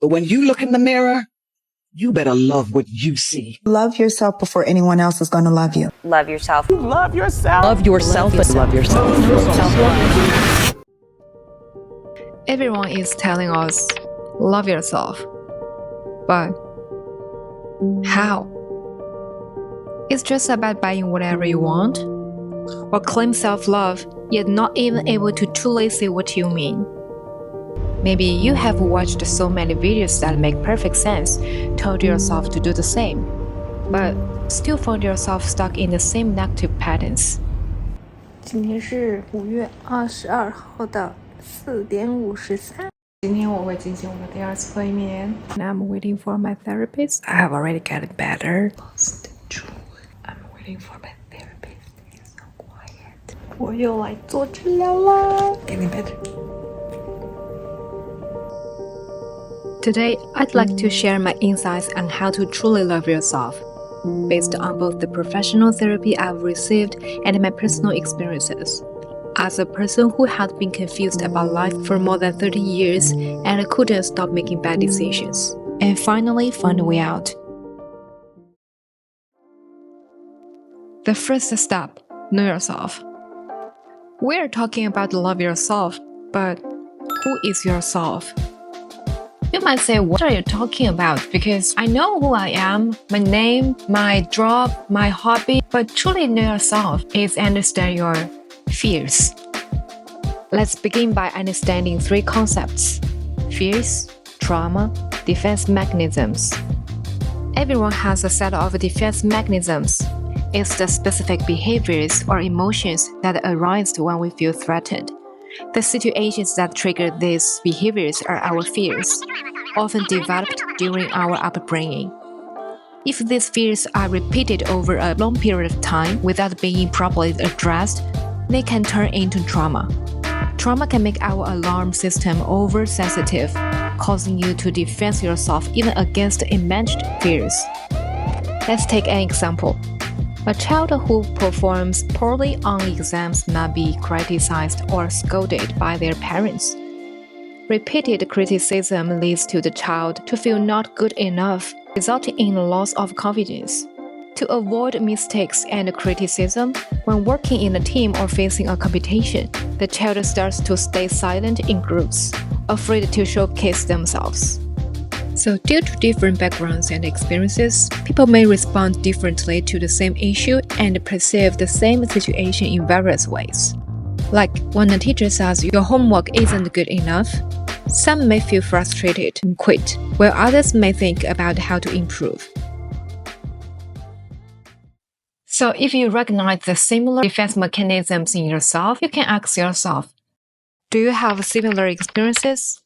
But when you look in the mirror, you better love what you see. Love yourself before anyone else is going to love you. Love yourself. Love yourself. Love yourself, but love yourself. Everyone is telling us, love yourself. But how? It's just about buying whatever you want? Or claim self-love, yet not even able to truly see what you mean? Maybe you have watched so many videos that make perfect sense, told yourself to do the same, but still found yourself stuck in the same negative patterns. 今天是5月22号的4点53。今天我会进行我的第二次催眠。I'm waiting for my therapist. I have already gotten better. Lost the truth. I'm waiting for my therapist. It's so quiet. 我又来做治疗啦。Getting better. Today, I'd like to share my insights on how to truly love yourself, based on both the professional therapy I've received and my personal experiences. As a person who had been confused about life for more than 30 years and couldn't stop making bad decisions, and finally found a way out. The first step, know yourself. We're talking about love yourself, but who is yourself? You might say, what are you talking about? Because I know who I am, my name, my job, my hobby, but truly know yourself is understand your fears. Let's begin by understanding 3 concepts: fears, trauma, defense mechanisms. Everyone has a set of defense mechanisms. It's the specific behaviors or emotions that arise when we feel threatened. The situations that trigger these behaviors are our fears, often developed during our upbringing. If these fears are repeated over a long period of time without being properly addressed, they can turn into trauma. Trauma can make our alarm system oversensitive, causing you to defend yourself even against imagined fears. Let's take an example. A child who performs poorly on exams may be criticized or scolded by their parents. Repeated criticism leads to the child to feel not good enough, resulting in a loss of confidence. To avoid mistakes and criticism, when working in a team or facing a competition, the child starts to stay silent in groups, afraid to showcase themselves. So due to different backgrounds and experiences, people may respond differently to the same issue and perceive the same situation in various ways. Like when a teacher says your homework isn't good enough, some may feel frustrated and quit, while others may think about how to improve. So if you recognize the similar defense mechanisms in yourself, you can ask yourself, do you have similar experiences?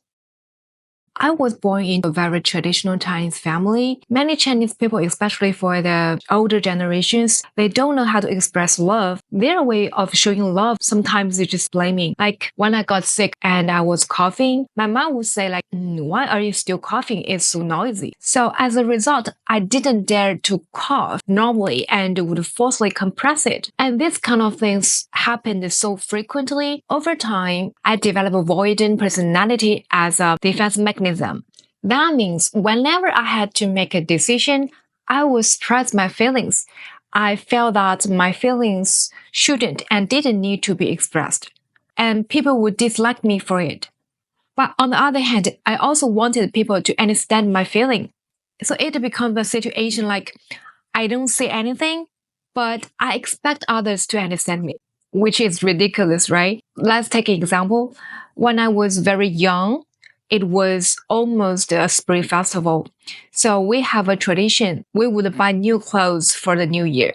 I was born in a very traditional Chinese family. Many Chinese people, especially for the older generations, they don't know how to express love. Their way of showing love sometimes is just blaming. Like when I got sick and I was coughing, my mom would say like, why are you still coughing? It's so noisy. So as a result, I didn't dare to cough normally and would forcefully compress it. And this kind of things happened so frequently. Over time, I developed a avoidant personality as a defense mechanism. That means whenever I had to make a decision, I would suppress my feelings. I felt that my feelings shouldn't and didn't need to be expressed, and people would dislike me for it. But on the other hand, I also wanted people to understand my feeling. So it becomes a situation like I don't say anything, but I expect others to understand me, which is ridiculous, right? Let's take an example. When I was very young, it was almost a spring festival. So we have a tradition. We would buy new clothes for the new year.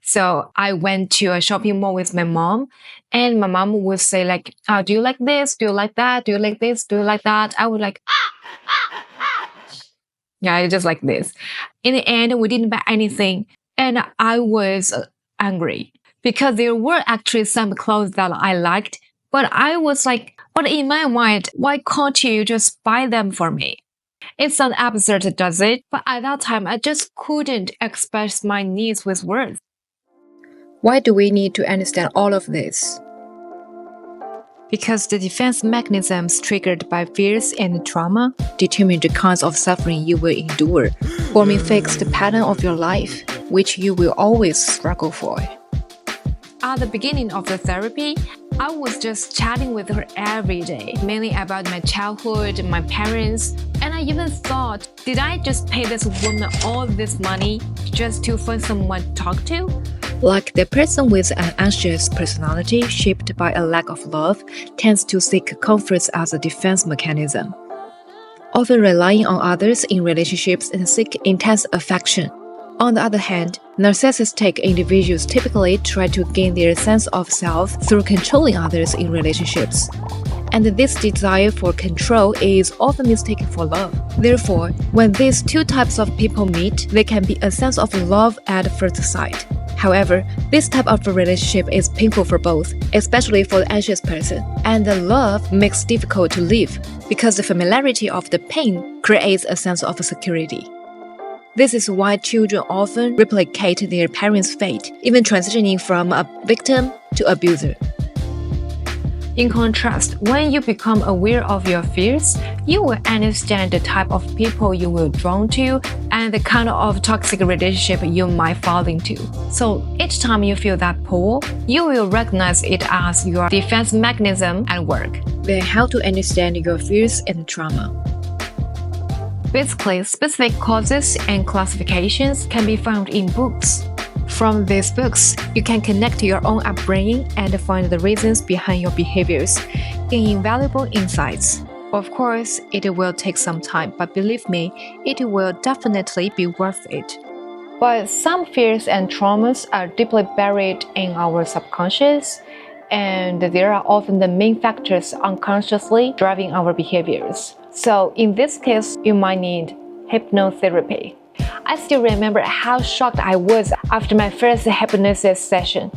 So I went to a shopping mall with my mom, and my mom would say like, do you like this? Do you like that? Do you like this? Do you like that? I would like, yeah, just like this. In the end, we didn't buy anything. And I was angry because there were actually some clothes that I liked, but I was like, but in my mind, why can't you just buy them for me? It sounds absurd, does it? But at that time, I just couldn't express my needs with words. Why do we need to understand all of this? because the defense mechanisms triggered by fears and trauma determine the kinds of suffering you will endure, forming fixed pattern of your life, which you will always struggle for. At the beginning of the therapy, I was just chatting with her every day, mainly about my childhood, my parents, and I even thought, did I just pay this woman all this money just to find someone to talk to? Like the person with an anxious personality shaped by a lack of love tends to seek comfort as a defense mechanism, often relying on others in relationships and seek intense affection. On the other hand, narcissistic individuals typically try to gain their sense of self through controlling others in relationships. And this desire for control is often mistaken for love. Therefore, when these two types of people meet, there can be a sense of love at first sight. However, this type of relationship is painful for both, especially for the anxious person, and the love makes it difficult to live because the familiarity of the pain creates a sense of security. This is why children often replicate their parents' fate, even transitioning from a victim to abuser. In contrast, when you become aware of your fears, you will understand the type of people you will be drawn to and the kind of toxic relationship you might fall into. So each time you feel that pull, you will recognize it as your defense mechanism at work. Then how to understand your fears and trauma. Basically, specific causes and classifications can be found in books. From these books, you can connect to your own upbringing and find the reasons behind your behaviors, gaining valuable insights. Of course, it will take some time, but believe me, it will definitely be worth it. But some fears and traumas are deeply buried in our subconscious, and they are often the main factors unconsciously driving our behaviors. So in this case, you might need hypnotherapy. I still remember how shocked I was after my first hypnosis session.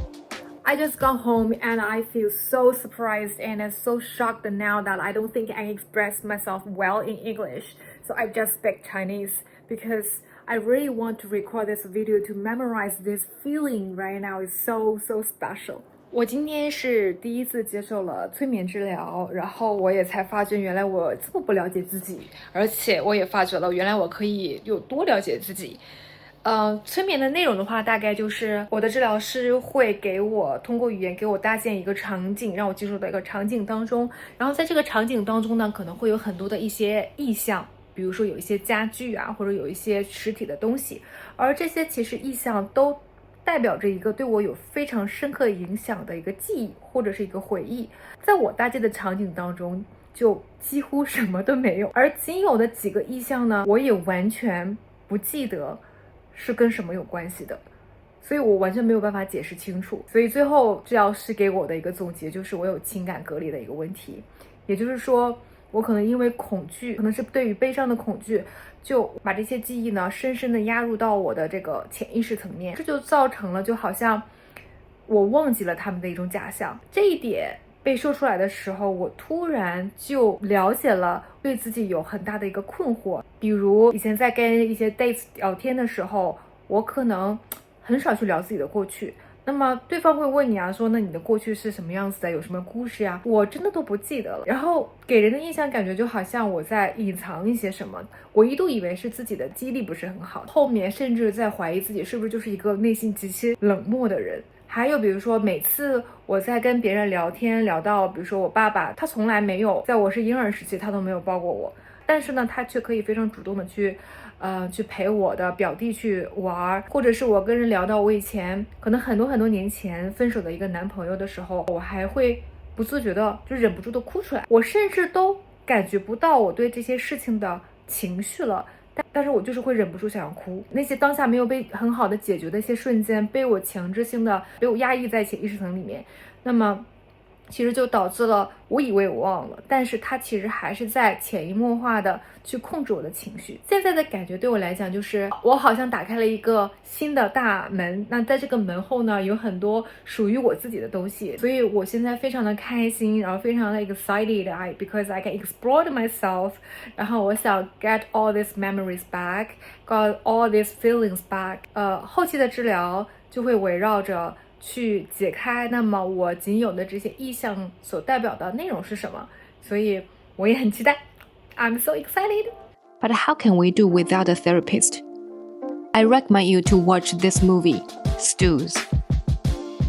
I just got home and I feel so surprised and so shocked now that I don't think I express myself well in English. So I just speak Chinese because I really want to record this video to memorize this feeling right now. It's so special. 我今天是第一次接受了催眠治疗，然后我也才发觉原来我这么不了解自己，而且我也发觉了原来我可以有多了解自己。催眠的内容的话，大概就是我的治疗师会给我通过语言给我搭建一个场景，让我进入到一个场景当中，然后在这个场景当中呢，可能会有很多的一些意象，比如说有一些家具啊，或者有一些实体的东西，而这些其实意象都代表着一个对我有非常深刻影响的一个记忆或者是一个回忆，在我搭建的场景当中就几乎什么都没有，而仅有的几个意象呢，我也完全不记得是跟什么有关系的，所以我完全没有办法解释清楚。所以最后治疗师给我的一个总结就是我有情感隔离的一个问题，也就是说我可能因为恐惧，可能是对于悲伤的恐惧，就把这些记忆呢深深的压入到我的这个潜意识层面，这就造成了就好像我忘记了他们的一种假象。这一点被说出来的时候，我突然就了解了对自己有很大的一个困惑。比如以前在跟一些 dates 聊天的时候，我可能很少去聊自己的过去，那么对方会问你啊，说那你的过去是什么样子的，有什么故事呀？我真的都不记得了，然后给人的印象感觉就好像我在隐藏一些什么。我一度以为是自己的记忆力不是很好，后面甚至在怀疑自己是不是就是一个内心极其冷漠的人。还有比如说每次我在跟别人聊天聊到比如说我爸爸，他从来没有在我是婴儿时期他都没有抱过我，但是呢他却可以非常主动的去陪我的表弟去玩，或者是我跟人聊到我以前可能很多年前分手的一个男朋友的时候，我还会不自觉的就忍不住的哭出来，我甚至都感觉不到我对这些事情的情绪了，但是我就是会忍不住想要哭。那些当下没有被很好的解决的一些瞬间，被我强制性的被我压抑在潜意识层里面，那么其实就导致了我以为我忘了，但是它其实还是在潜移默化的去控制我的情绪。现在的感觉对我来讲就是我好像打开了一个新的大门，那在这个门后呢有很多属于我自己的东西，所以我现在非常的开心，然后非常的 excited because I can explore myself， 然后我想 get all these memories back， got all these feelings back。后期的治疗就会围绕着去解开，那么我仅有的这些意象所代表的内容是什么，所以我也很期待。I'm so excited. But how can we do without a therapist? I recommend you to watch this movie, Stews.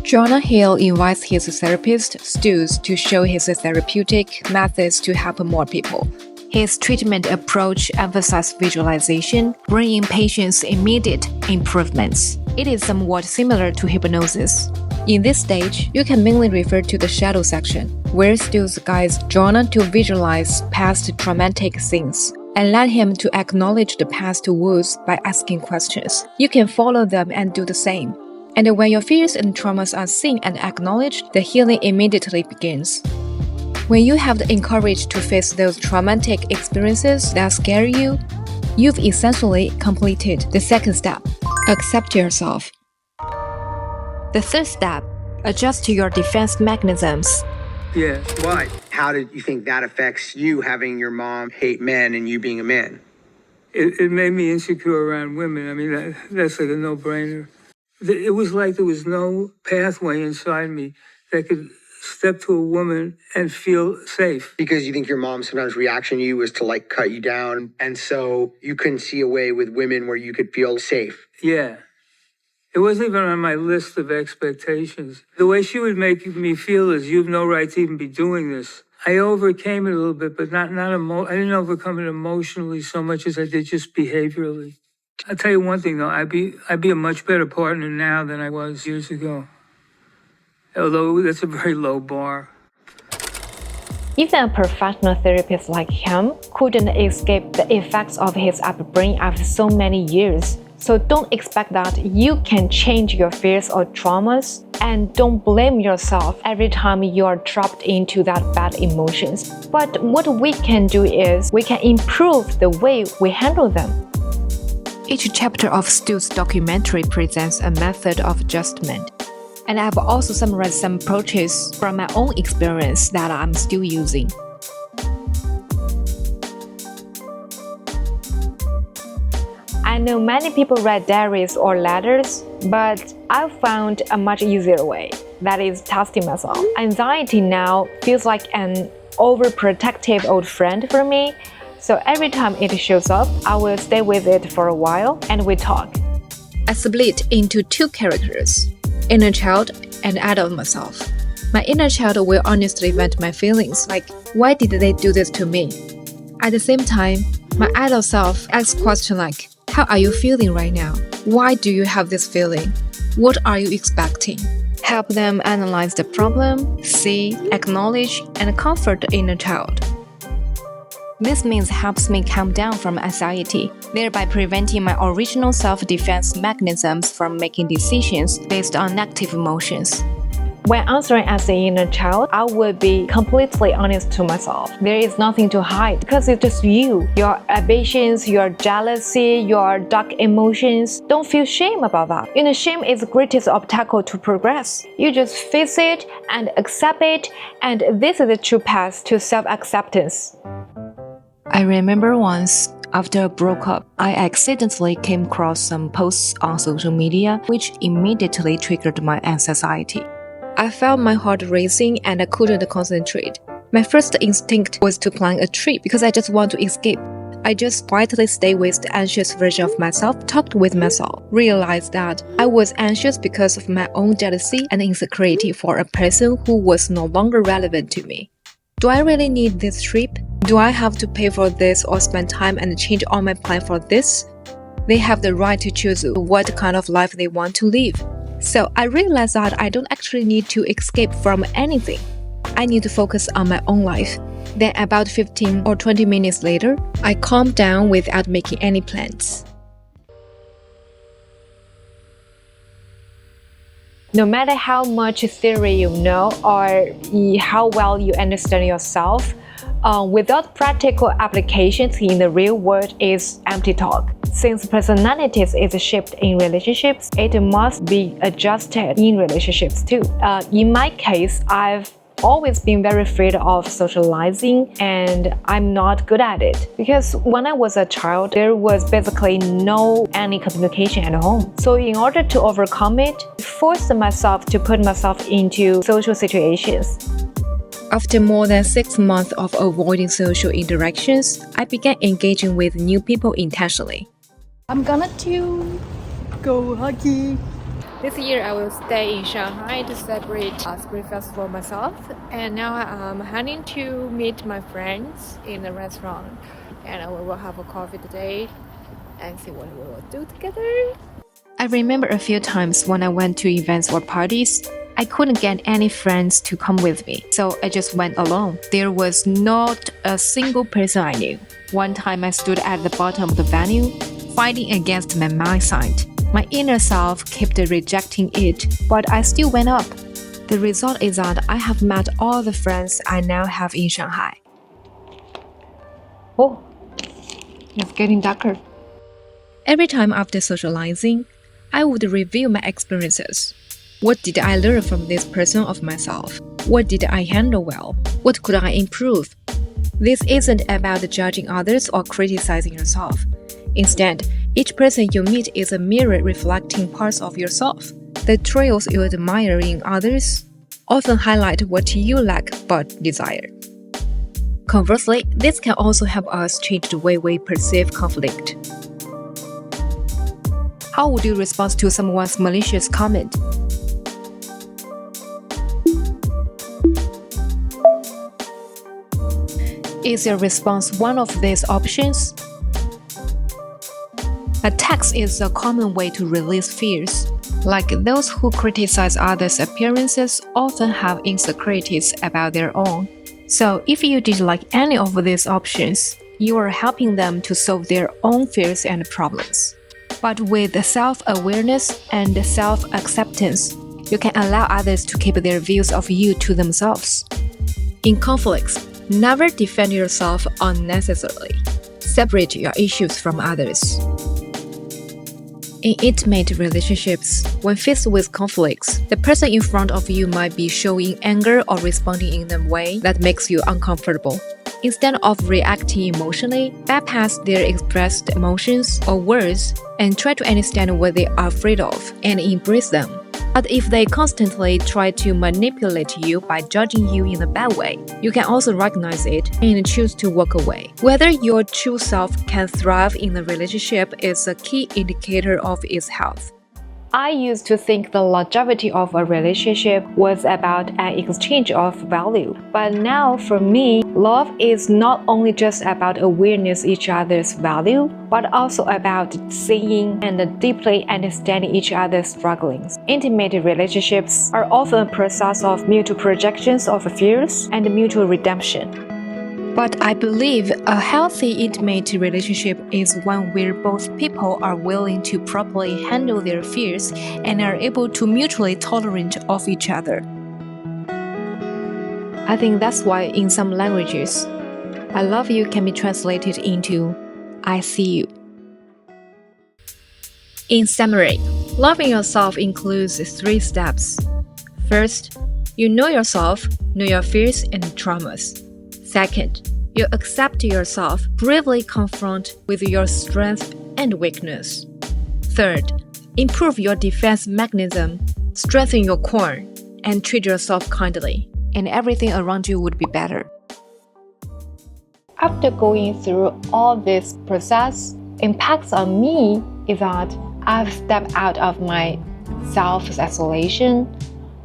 Jonah Hill invites his therapist, Stews, to show his therapeutic methods to help more people. His treatment approach emphasizes visualization, bringing patients immediate improvements. It is somewhat similar to hypnosis. In this stage, you can mainly refer to the shadow section, where Stews guides Jonah to visualize past traumatic scenes and let him to acknowledge the past wounds by asking questions. You can follow them and do the same. And when your fears and traumas are seen and acknowledged, the healing immediately begins. When you have the courage to face those traumatic experiences that scare you, you've essentially completed the second step. Accept yourself. The third step, adjust to your defense mechanisms. Yeah, why? How did you think that affects you having your mom hate men and you being a man? It made me insecure around women. I mean, that's like a no-brainer. It was like there was no pathway inside me that could step to a woman and feel safe. Because you think your mom's sometimes reaction to you was to like cut you down, and so you couldn't see a way with women where you could feel safe. Yeah. It wasn't even on my list of expectations. The way she would make me feel is, you have no right to even be doing this. I overcame it a little bit, but I didn't overcome it emotionally so much as I did just behaviorally. I'll tell you one thing though, I'd be a much better partner now than I was years ago. Although that's a very low bar. Even a professional therapist like him couldn't escape the effects of his upbringing after so many years. So don't expect that you can change your fears or traumas, and don't blame yourself every time you are trapped into that bad emotions. But what we can do is we can improve the way we handle them. Each chapter of Stu's documentary presents a method of adjustment. And I have also summarized some approaches from my own experience that I'm still using. I know many people read diaries or letters, but I found a much easier way. That is testing myself. Anxiety now feels like an overprotective old friend for me. So every time it shows up, I will stay with it for a while and we talk. I split into two characters, inner child and adult myself. My inner child will honestly vent my feelings like, why did they do this to me? At the same time, my adult self asks questions like, how are you feeling right now? Why do you have this feeling? What are you expecting? Help them analyze the problem, see, acknowledge, and comfort the inner child. This means helps me calm down from anxiety, thereby preventing my original self-defense mechanisms from making decisions based on negative emotions. When answering as the inner child, I will be completely honest to myself. There is nothing to hide because it's just you. Your ambitions, your jealousy, your dark emotions. Don't feel shame about that. Shame is the greatest obstacle to progress. You just face it and accept it, and this is the true path to self-acceptance. I remember once, after I broke up, I accidentally came across some posts on social media which immediately triggered my anxiety. I felt my heart racing and I couldn't concentrate. My first instinct was to plan a trip because I just want to escape. I just quietly stayed with the anxious version of myself, talked with myself, realized that I was anxious because of my own jealousy and insecurity for a person who was no longer relevant to me. Do I really need this trip? Do I have to pay for this or spend time and change all my plan for this? They have the right to choose what kind of life they want to live. So I realized that I don't actually need to escape from anything. I need to focus on my own life. Then about 15 or 20 minutes later, I calmed down without making any plans. No matter how much theory you know or how well you understand yourself, without practical applications in the real world is empty talk. Since personalities is shaped in relationships, it must be adjusted in relationships too. In my case, I've always been very afraid of socializing, and I'm not good at it. Because when I was a child, there was basically no any communication at home. So in order to overcome it, I forced myself to put myself into social situations. After more than 6 months of avoiding social interactions, I began engaging with new people intentionally. I'm gonna to go hockey. This year I will stay in Shanghai to celebrate Spring Festival myself, and now I'm heading to meet my friends in the restaurant, and we will have a coffee today and see what we will do together. I remember a few times when I went to events or parties, I couldn't get any friends to come with me, so I just went alone. There was not a single person I knew. One time I stood at the bottom of the venue, fighting against my mindset. My inner self kept rejecting it, but I still went up. The result is that I have met all the friends I now have in Shanghai. Oh, it's getting darker. Every time after socializing, I would review my experiences. What did I learn from this person of myself? What did I handle well? What could I improve? This isn't about judging others or criticizing yourself. Instead, each person you meet is a mirror reflecting parts of yourself. The traits you admire in others often highlight what you lack but desire. Conversely, this can also help us change the way we perceive conflict. How would you respond to someone's malicious comment? Is your response one of these options? Attacks is a common way to release fears. Like those who criticize others' appearances often have insecurities about their own. So if you dislike any of these options, you are helping them to solve their own fears and problems. But with self-awareness and self-acceptance, you can allow others to keep their views of you to themselves. In conflicts, never defend yourself unnecessarily. Separate your issues from others. In intimate relationships, when faced with conflicts, the person in front of you might be showing anger or responding in a way that makes you uncomfortable. Instead of reacting emotionally, bypass their expressed emotions or words and try to understand what they are afraid of and embrace them. But if they constantly try to manipulate you by judging you in a bad way, you can also recognize it and choose to walk away. Whether your true self can thrive in a relationship is a key indicator of its health. I used to think the longevity of a relationship was about an exchange of value. But now, for me, love is not only just about awareness each other's value, but also about seeing and deeply understanding each other's strugglings. Intimate relationships are often a process of mutual projections of fears and mutual redemption. But I believe a healthy intimate relationship is one where both people are willing to properly handle their fears and are able to mutually tolerate of each other. I think that's why in some languages, I love you can be translated into I see you. In summary, loving yourself includes 3 steps. First, you know yourself, know your fears and traumas. Second, you accept yourself, bravely confront with your strength and weakness. Third, improve your defense mechanism, strengthen your core, and treat yourself kindly, and everything around you would be better. After going through all this process, impacts on me is that I've stepped out of my self-isolation,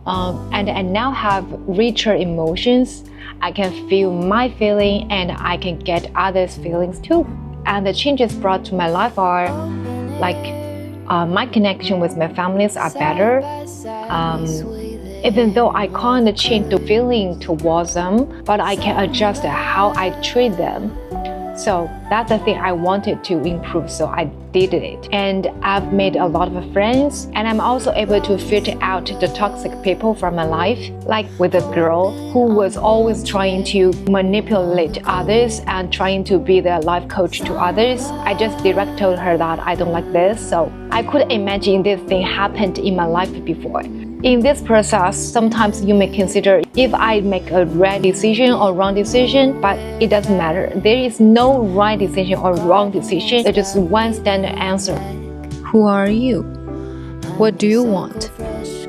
and I now have richer emotions. I can feel my feeling and I can get others' feelings too. And the changes brought to my life are like my connection with my families are better. Even though I can't change the feeling towards them, but I can adjust how I treat them. So that's the thing I wanted to improve, so I did it. And I've made a lot of friends, and I'm also able to filter out the toxic people from my life. Like with a girl who was always trying to manipulate others and trying to be the life coach to others. I just direct told her that I don't like this, so I couldn't imagine this thing happened in my life before. In this process, sometimes you may consider if I make a right decision or wrong decision, but it doesn't matter. There is no right decision or wrong decision. There's just one standard answer. Who are you? What do you want?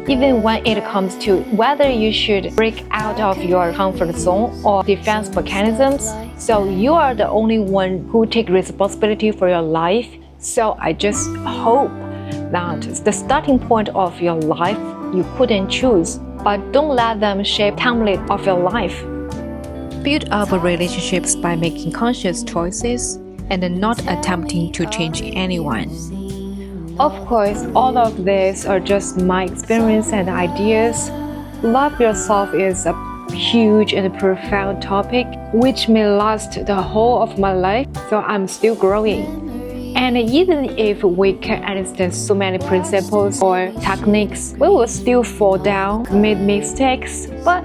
Even when it comes to whether you should break out of your comfort zone or defense mechanisms, so you are the only one who takes responsibility for your life. So I just hope that the starting point of your life you couldn't choose, but don't let them shape the template of your life. Build up relationships by making conscious choices and not attempting to change anyone. Of course, all of these are just my experience and ideas. Love yourself is a huge and profound topic which may last the whole of my life, so I'm still growing. And even if we can understand so many principles or techniques, we will still fall down, make mistakes, but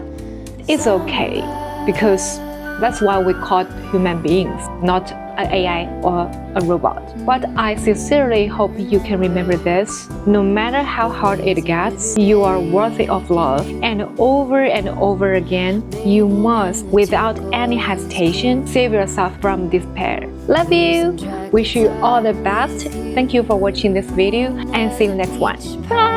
it's okay because that's why we call human beings, not an AI or a robot. But I sincerely hope you can remember this. No matter how hard it gets, you are worthy of love. And over again, you must, without any hesitation, save yourself from despair. Love you! Wish you all the best. Thank you for watching this video and see you next one. Bye!